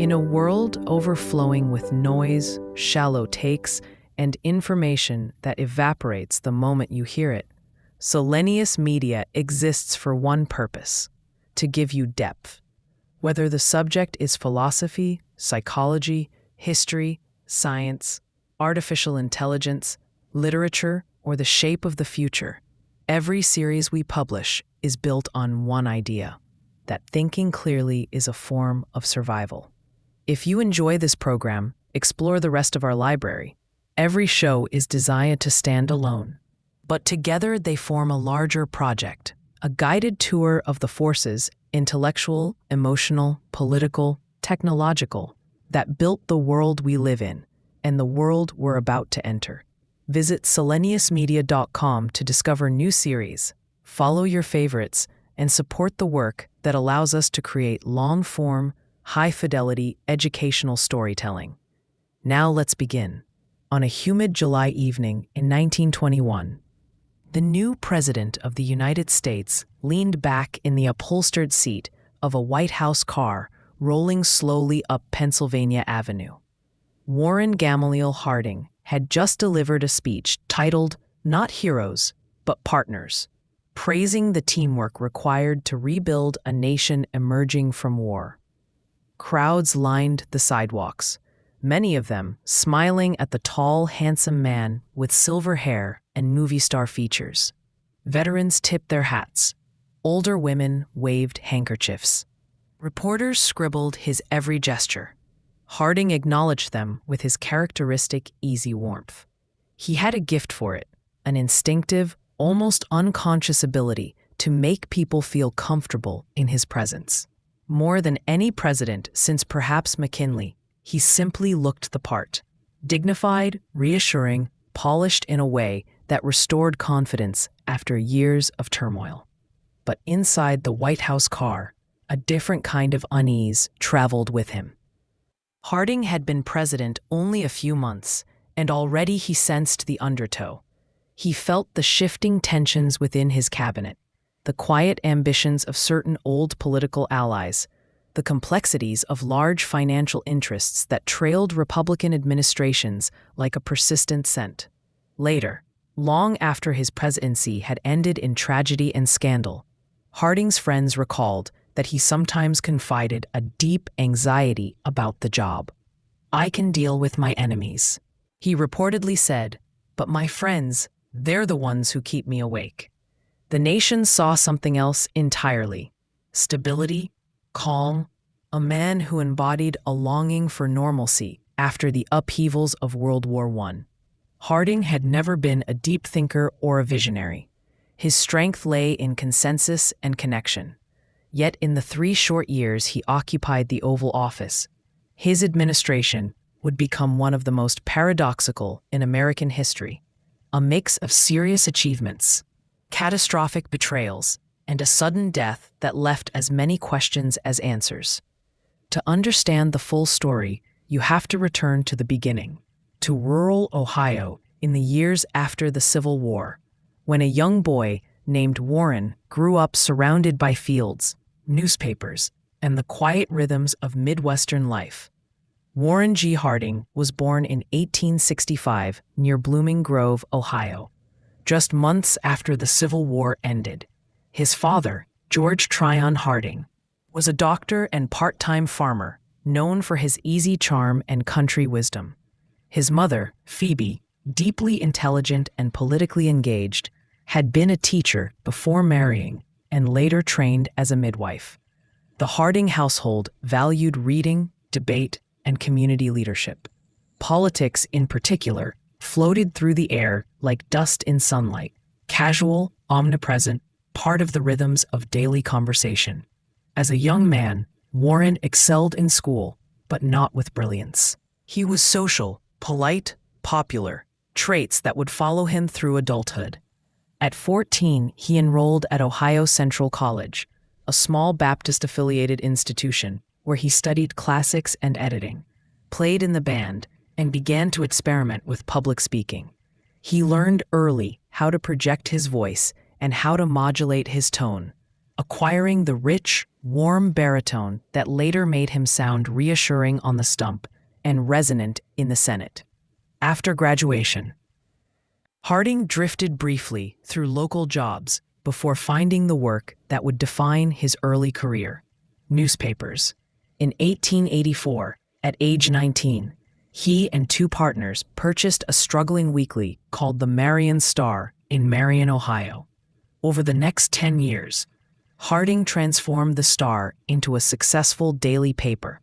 In a world overflowing with noise, shallow takes, and information that evaporates the moment you hear it, Selenius Media exists for one purpose: to give you depth. Whether the subject is philosophy, psychology, history, science, artificial intelligence, literature, or the shape of the future, every series we publish is built on one idea: that thinking clearly is a form of survival. If you enjoy this program, explore the rest of our library. Every show is designed to stand alone, but together they form a larger project, a guided tour of the forces, intellectual, emotional, political, technological, that built the world we live in and the world we're about to enter. Visit seleniusmedia.com to discover new series, follow your favorites, and support the work that allows us to create long-form, high-fidelity educational storytelling. Now let's begin. On a humid July evening in 1921, the new president of the United States leaned back in the upholstered seat of a White House car rolling slowly up Pennsylvania Avenue. Warren Gamaliel Harding had just delivered a speech titled "Not Heroes, but Partners," praising the teamwork required to rebuild a nation emerging from war. Crowds lined the sidewalks, many of them smiling at the tall, handsome man with silver hair and movie star features. Veterans tipped their hats. Older women waved handkerchiefs. Reporters scribbled his every gesture. Harding acknowledged them with his characteristic easy warmth. He had a gift for it, an instinctive, almost unconscious ability to make people feel comfortable in his presence. More than any president since perhaps McKinley, he simply looked the part. Dignified, reassuring, polished in a way that restored confidence after years of turmoil. But inside the White House car, a different kind of unease traveled with him. Harding had been president only a few months, and already he sensed the undertow. He felt the shifting tensions within his cabinet, the quiet ambitions of certain old political allies, the complexities of large financial interests that trailed Republican administrations like a persistent scent. Later, long after his presidency had ended in tragedy and scandal, Harding's friends recalled that he sometimes confided a deep anxiety about the job. "I can deal with my enemies," he reportedly said, "but my friends, they're the ones who keep me awake." The nation saw something else entirely: stability, calm, a man who embodied a longing for normalcy after the upheavals of World War I. Harding had never been a deep thinker or a visionary. His strength lay in consensus and connection. Yet in the 3 short years he occupied the Oval Office, his administration would become one of the most paradoxical in American history, a mix of serious achievements, catastrophic betrayals, and a sudden death that left as many questions as answers. To understand the full story, you have to return to the beginning, to rural Ohio in the years after the Civil War, when a young boy named Warren grew up surrounded by fields, newspapers, and the quiet rhythms of Midwestern life. Warren G. Harding was born in 1865 near Blooming Grove, Ohio, just months after the Civil War ended. His father, George Tryon Harding, was a doctor and part-time farmer, known for his easy charm and country wisdom. His mother, Phoebe, deeply intelligent and politically engaged, had been a teacher before marrying and later trained as a midwife. The Harding household valued reading, debate, and community leadership. Politics, in particular, floated through the air like dust in sunlight, casual, omnipresent, part of the rhythms of daily conversation. As a young man, Warren excelled in school, but not with brilliance. He was social, polite, popular, traits that would follow him through adulthood. At 14, he enrolled at Ohio Central College, a small Baptist-affiliated institution where he studied classics and editing, played in the band, and began to experiment with public speaking. He learned early how to project his voice and how to modulate his tone. acquiring the rich, warm baritone that later made him sound reassuring on the stump and resonant in the Senate. After graduation, Harding drifted briefly through local jobs before finding the work that would define his early career: newspapers. In 1884, at age 19, he and two partners purchased a struggling weekly called the Marion Star in Marion, Ohio. Over the next 10 years, Harding transformed the Star into a successful daily paper.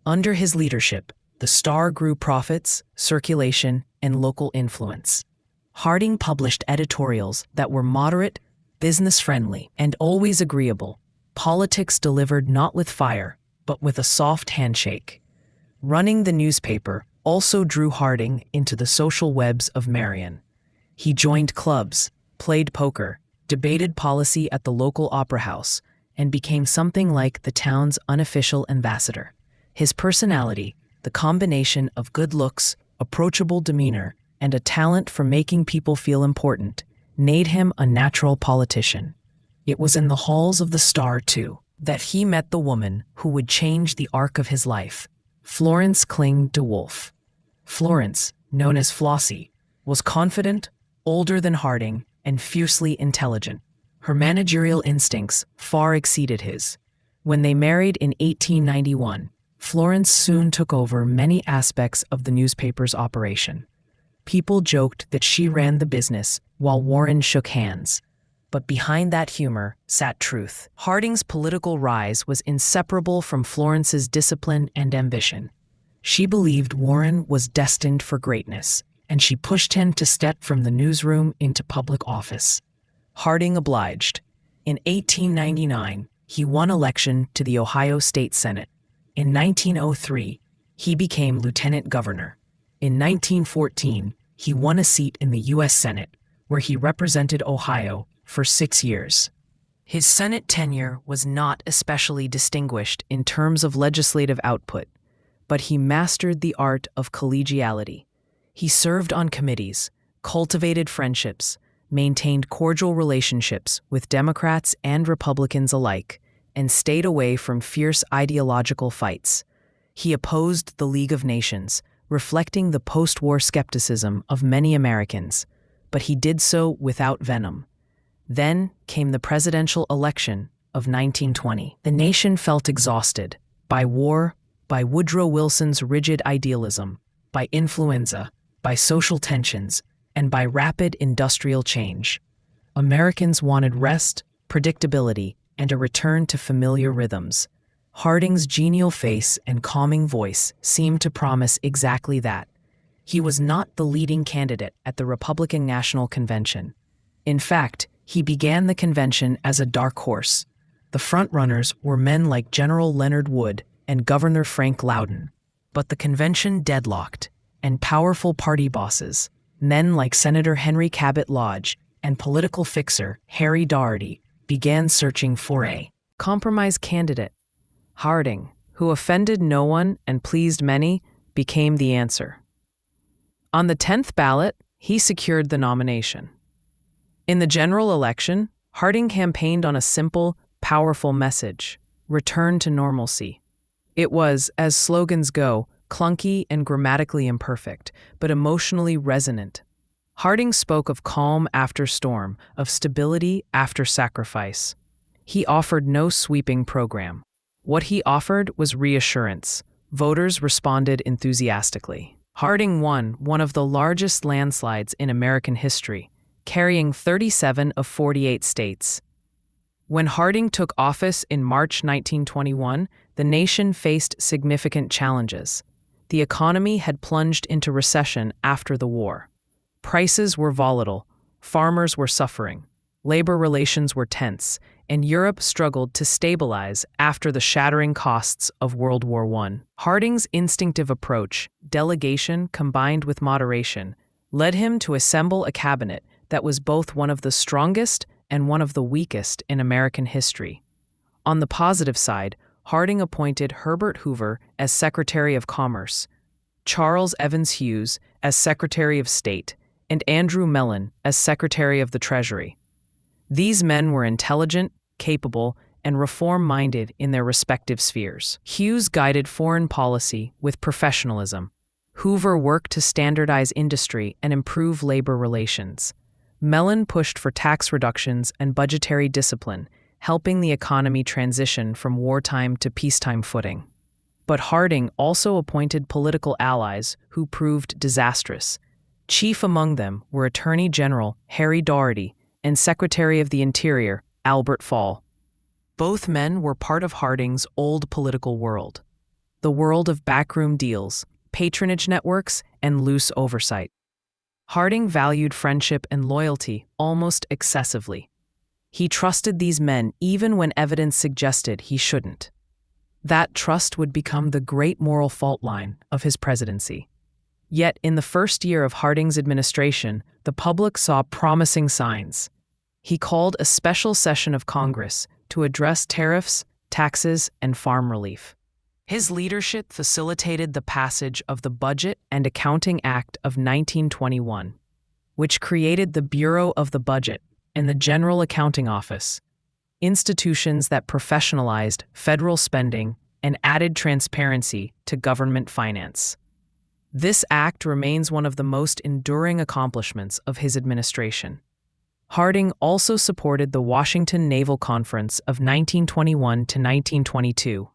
Under his leadership, the Star grew profits, circulation, and local influence. Harding published editorials that were moderate, business-friendly, and always agreeable. Politics delivered not with fire, but with a soft handshake. Running the newspaper also drew Harding into the social webs of Marion. He joined clubs, played poker, debated policy at the local opera house, and became something like the town's unofficial ambassador. His personality, the combination of good looks, approachable demeanor, and a talent for making people feel important, made him a natural politician. It was in the halls of the Star, too, that he met the woman who would change the arc of his life, Florence Kling DeWolf. Florence, known as Flossie, was confident, older than Harding, and fiercely intelligent. Her managerial instincts far exceeded his. When they married in 1891, Florence soon took over many aspects of the newspaper's operation. People joked that she ran the business while Warren shook hands. But behind that humor sat truth. Harding's political rise was inseparable from Florence's discipline and ambition. She believed Warren was destined for greatness, and she pushed him to step from the newsroom into public office. Harding obliged. In 1899, he won election to the Ohio State Senate. In 1903, he became lieutenant governor. In 1914, he won a seat in the U.S. Senate, where he represented Ohio for 6 years. His Senate tenure was not especially distinguished in terms of legislative output, but he mastered the art of collegiality. He served on committees, cultivated friendships, maintained cordial relationships with Democrats and Republicans alike, and stayed away from fierce ideological fights. He opposed the League of Nations, reflecting the post-war skepticism of many Americans, but he did so without venom. Then came the presidential election of 1920. The nation felt exhausted by war, by Woodrow Wilson's rigid idealism, by influenza, by social tensions, and by rapid industrial change. Americans wanted rest, predictability, and a return to familiar rhythms. Harding's genial face and calming voice seemed to promise exactly that. He was not the leading candidate at the Republican National Convention. In fact, he began the convention as a dark horse. The frontrunners were men like General Leonard Wood and Governor Frank Loudon. But the convention deadlocked, and powerful party bosses, men like Senator Henry Cabot Lodge and political fixer Harry Daugherty, began searching for a compromise candidate. Harding, who offended no one and pleased many, became the answer. On the 10th ballot, he secured the nomination. In the general election, Harding campaigned on a simple, powerful message: return to normalcy. It was, as slogans go, clunky and grammatically imperfect, but emotionally resonant. Harding spoke of calm after storm, of stability after sacrifice. He offered no sweeping program. What he offered was reassurance. Voters responded enthusiastically. Harding won one of the largest landslides in American history, carrying 37 of 48 states. When Harding took office in March 1921, the nation faced significant challenges. The economy had plunged into recession after the war. Prices were volatile, farmers were suffering, labor relations were tense, and Europe struggled to stabilize after the shattering costs of World War I. Harding's instinctive approach, delegation combined with moderation, led him to assemble a cabinet that was both one of the strongest and one of the weakest in American history. On the positive side, Harding appointed Herbert Hoover as Secretary of Commerce, Charles Evans Hughes as Secretary of State, and Andrew Mellon as Secretary of the Treasury. These men were intelligent, capable, and reform-minded in their respective spheres. Hughes guided foreign policy with professionalism. Hoover worked to standardize industry and improve labor relations. Mellon pushed for tax reductions and budgetary discipline, helping the economy transition from wartime to peacetime footing. But Harding also appointed political allies who proved disastrous. Chief among them were Attorney General Harry Daugherty and Secretary of the Interior Albert Fall. Both men were part of Harding's old political world, the world of backroom deals, patronage networks, and loose oversight. Harding valued friendship and loyalty almost excessively. He trusted these men even when evidence suggested he shouldn't. That trust would become the great moral fault line of his presidency. Yet, in the first year of Harding's administration, the public saw promising signs. He called a special session of Congress to address tariffs, taxes, and farm relief. His leadership facilitated the passage of the Budget and Accounting Act of 1921, which created the Bureau of the Budget and the General Accounting Office, institutions that professionalized federal spending and added transparency to government finance. This act remains one of the most enduring accomplishments of his administration. Harding also supported the Washington Naval Conference of 1921 to 1922,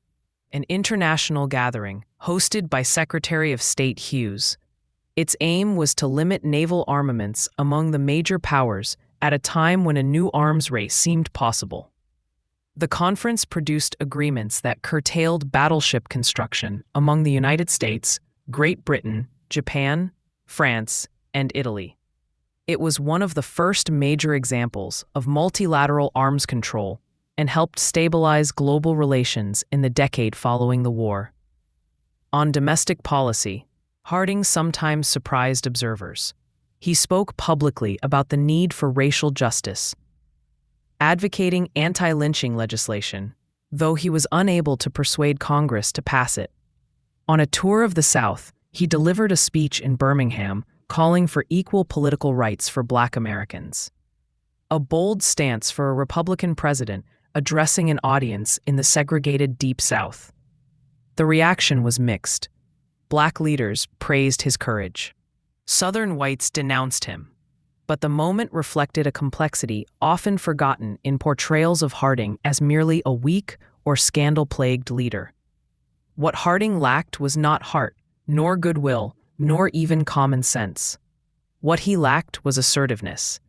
an international gathering hosted by Secretary of State Hughes. Its aim was to limit naval armaments among the major powers at a time when a new arms race seemed possible. The conference produced agreements that curtailed battleship construction among the United States, Great Britain, Japan, France, and Italy. It was one of the first major examples of multilateral arms control and helped stabilize global relations in the decade following the war. On domestic policy, Harding sometimes surprised observers. He spoke publicly about the need for racial justice, advocating anti-lynching legislation, though he was unable to persuade Congress to pass it. On a tour of the South, he delivered a speech in Birmingham calling for equal political rights for Black Americans. A bold stance for a Republican president addressing an audience in the segregated Deep South. The reaction was mixed. Black leaders praised his courage. Southern whites denounced him. But the moment reflected a complexity often forgotten in portrayals of Harding as merely a weak or scandal-plagued leader. What Harding lacked was not heart, nor goodwill, nor even common sense. What he lacked was assertiveness,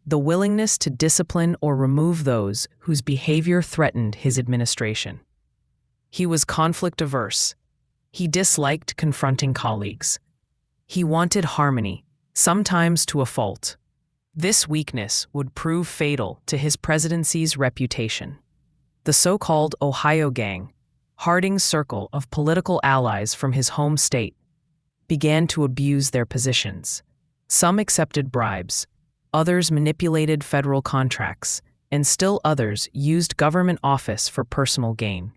the willingness to discipline or remove those whose behavior threatened his administration. He was conflict-averse. He disliked confronting colleagues. He wanted harmony, sometimes to a fault. This weakness would prove fatal to his presidency's reputation. The so-called Ohio Gang, Harding's circle of political allies from his home state, began to abuse their positions. Some accepted bribes, others manipulated federal contracts, and still others used government office for personal gain.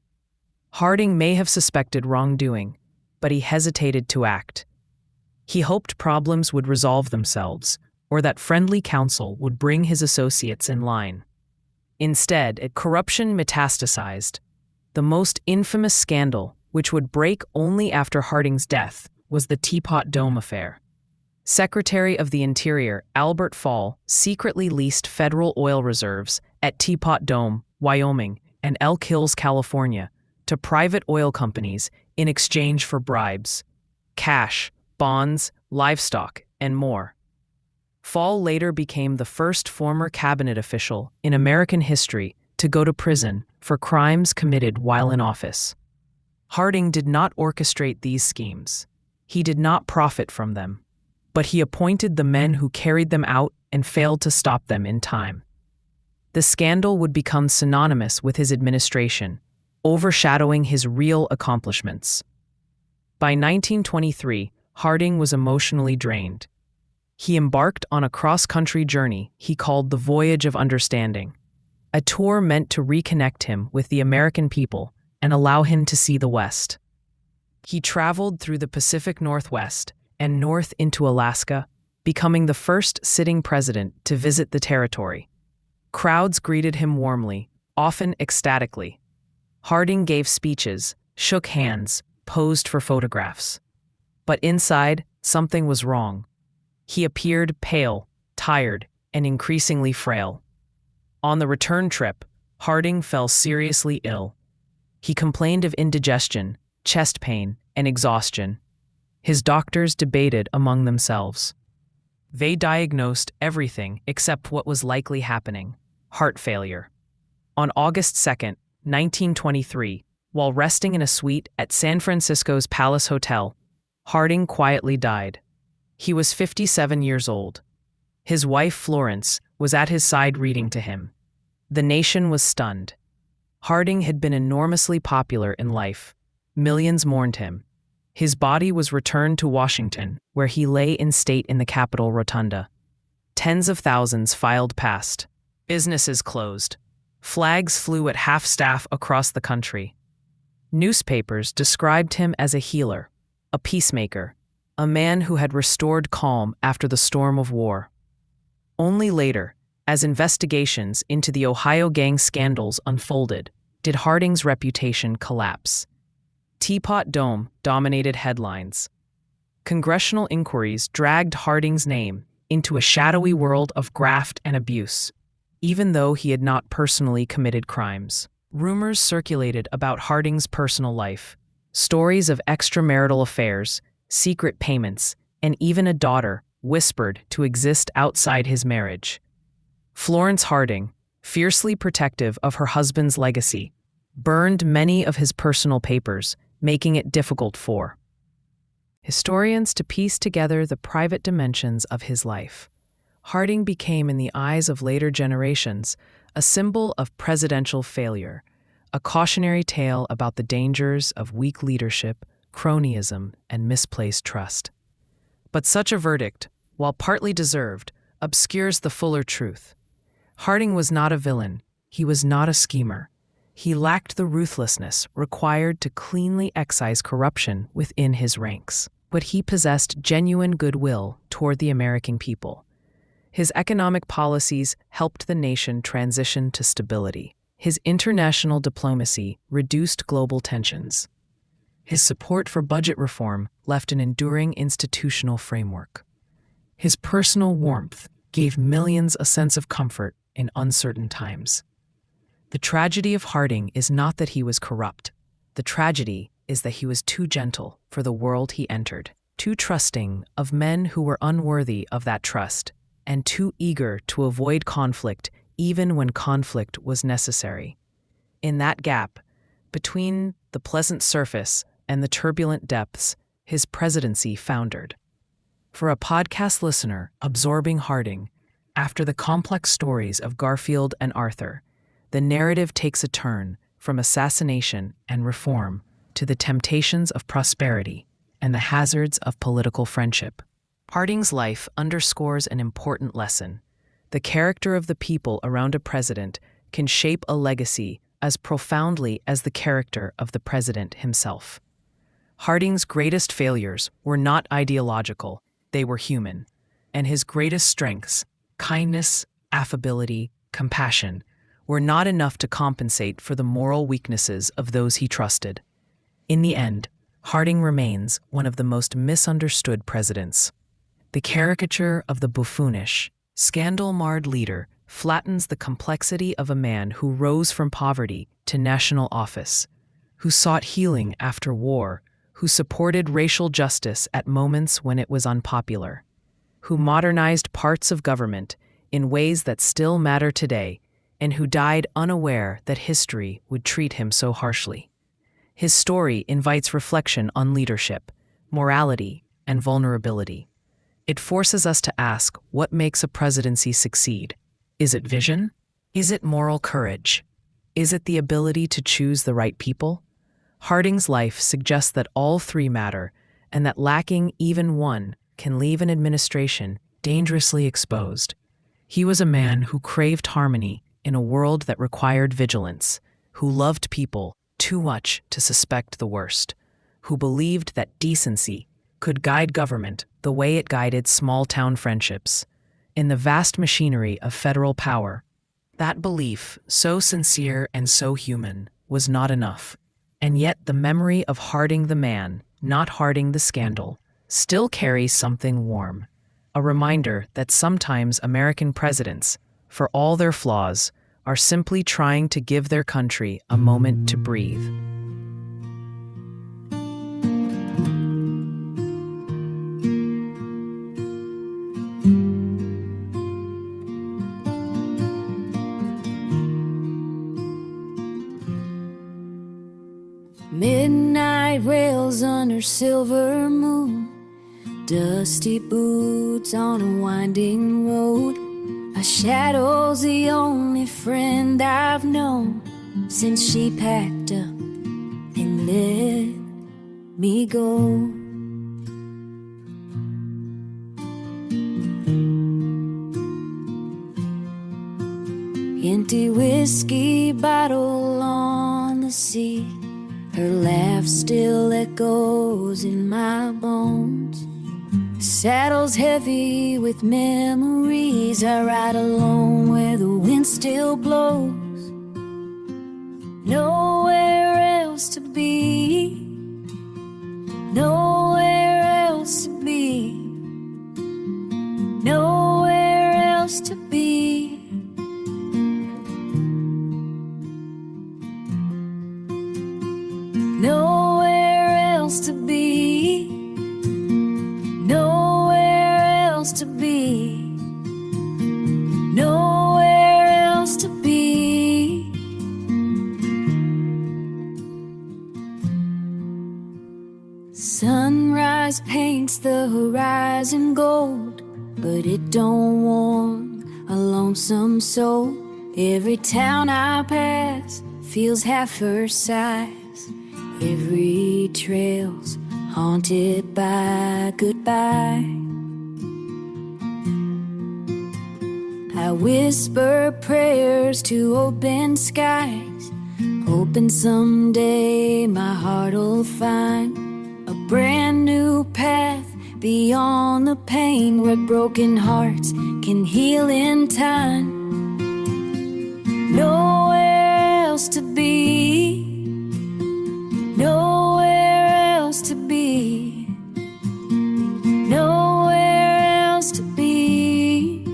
Harding may have suspected wrongdoing, but he hesitated to act. He hoped problems would resolve themselves, or that friendly counsel would bring his associates in line. Instead, corruption metastasized. The most infamous scandal, which would break only after Harding's death, was the Teapot Dome affair. Secretary of the Interior Albert Fall secretly leased federal oil reserves at Teapot Dome, Wyoming, and Elk Hills, California, to private oil companies in exchange for bribes, cash, bonds, livestock, and more. Fall later became the first former cabinet official in American history to go to prison for crimes committed while in office. Harding did not orchestrate these schemes. He did not profit from them, but he appointed the men who carried them out and failed to stop them in time. The scandal would become synonymous with his administration, overshadowing his real accomplishments. By 1923, Harding was emotionally drained. He embarked on a cross-country journey he called the Voyage of Understanding, a tour meant to reconnect him with the American people and allow him to see the West. He traveled through the Pacific Northwest and north into Alaska, becoming the first sitting president to visit the territory. Crowds greeted him warmly, often ecstatically. Harding gave speeches, shook hands, posed for photographs. But inside, something was wrong. He appeared pale, tired, and increasingly frail. On the return trip, Harding fell seriously ill. He complained of indigestion, chest pain, and exhaustion. His doctors debated among themselves. They diagnosed everything except what was likely happening: heart failure. On August 2nd, 1923, while resting in a suite at San Francisco's Palace Hotel, Harding quietly died. He was 57 years old. His wife, Florence, was at his side reading to him. The nation was stunned. Harding had been enormously popular in life. Millions mourned him. His body was returned to Washington, where he lay in state in the Capitol Rotunda. Tens of thousands filed past. Businesses closed. Flags flew at half-staff across the country. Newspapers described him as a healer, a peacemaker, a man who had restored calm after the storm of war. Only later, as investigations into the Ohio gang scandals unfolded, did Harding's reputation collapse. Teapot Dome dominated headlines. Congressional inquiries dragged Harding's name into a shadowy world of graft and abuse, even though he had not personally committed crimes. Rumors circulated about Harding's personal life, stories of extramarital affairs, secret payments, and even a daughter whispered to exist outside his marriage. Florence Harding, fiercely protective of her husband's legacy, burned many of his personal papers, making it difficult for historians to piece together the private dimensions of his life. Harding became, in the eyes of later generations, a symbol of presidential failure, a cautionary tale about the dangers of weak leadership, cronyism, and misplaced trust. But such a verdict, while partly deserved, obscures the fuller truth. Harding was not a villain. He was not a schemer. He lacked the ruthlessness required to cleanly excise corruption within his ranks. But he possessed genuine goodwill toward the American people. His economic policies helped the nation transition to stability. His international diplomacy reduced global tensions. His support for budget reform left an enduring institutional framework. His personal warmth gave millions a sense of comfort in uncertain times. The tragedy of Harding is not that he was corrupt. The tragedy is that he was too gentle for the world he entered, too trusting of men who were unworthy of that trust, and too eager to avoid conflict even when conflict was necessary. In that gap, between the pleasant surface and the turbulent depths, his presidency foundered. For a podcast listener absorbing Harding, after the complex stories of Garfield and Arthur, the narrative takes a turn from assassination and reform to the temptations of prosperity and the hazards of political friendship. Harding's life underscores an important lesson. The character of the people around a president can shape a legacy as profoundly as the character of the president himself. Harding's greatest failures were not ideological, they were human, and his greatest strengths, kindness, affability, compassion, were not enough to compensate for the moral weaknesses of those he trusted. In the end, Harding remains one of the most misunderstood presidents. The caricature of the buffoonish, scandal-marred leader flattens the complexity of a man who rose from poverty to national office, who sought healing after war, who supported racial justice at moments when it was unpopular, who modernized parts of government in ways that still matter today, and who died unaware that history would treat him so harshly. His story invites reflection on leadership, morality, and vulnerability. It forces us to ask what makes a presidency succeed. Is it vision? Is it moral courage? Is it the ability to choose the right people? Harding's life suggests that all three matter, and that lacking even one can leave an administration dangerously exposed. He was a man who craved harmony in a world that required vigilance, who loved people too much to suspect the worst, who believed that decency could guide government the way it guided small-town friendships. In the vast machinery of federal power, That belief, so sincere and so human, was not enough. And yet the memory of Harding the man, not Harding the scandal, still carries something warm. A reminder that sometimes American presidents, for all their flaws, are simply trying to give their country a moment to breathe. Midnight rails under silver moon, dusty boots on a winding road. A shadow's the only friend I've known since she packed up and let me go. Empty whiskey bottle on the seat, her laugh still echoes in my bones. Saddle's heavy with memories. I ride alone where the wind still blows. Nowhere else to be, nowhere else to be, nowhere else to be. Nowhere else to be, nowhere else to be, nowhere else to be. Sunrise paints the horizon gold, but it don't warm a lonesome soul. Every town I pass feels half her size. Every trail's haunted by goodbye. I whisper prayers to open skies, hoping someday my heart'll find a brand new path beyond the pain, where broken hearts can heal in time. Nowhere else to be, nowhere else to be, nowhere else to be.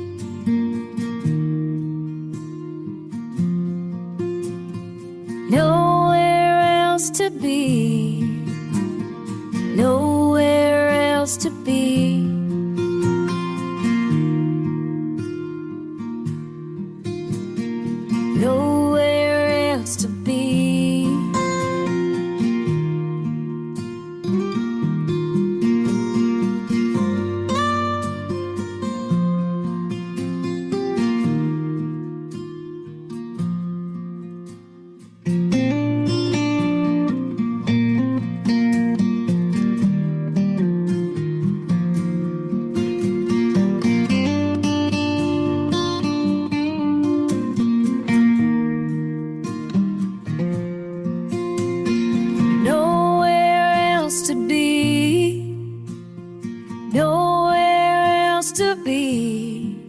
Nowhere else to be, nowhere else to be. Nowhere else to be. Nowhere else to be, nowhere else to be.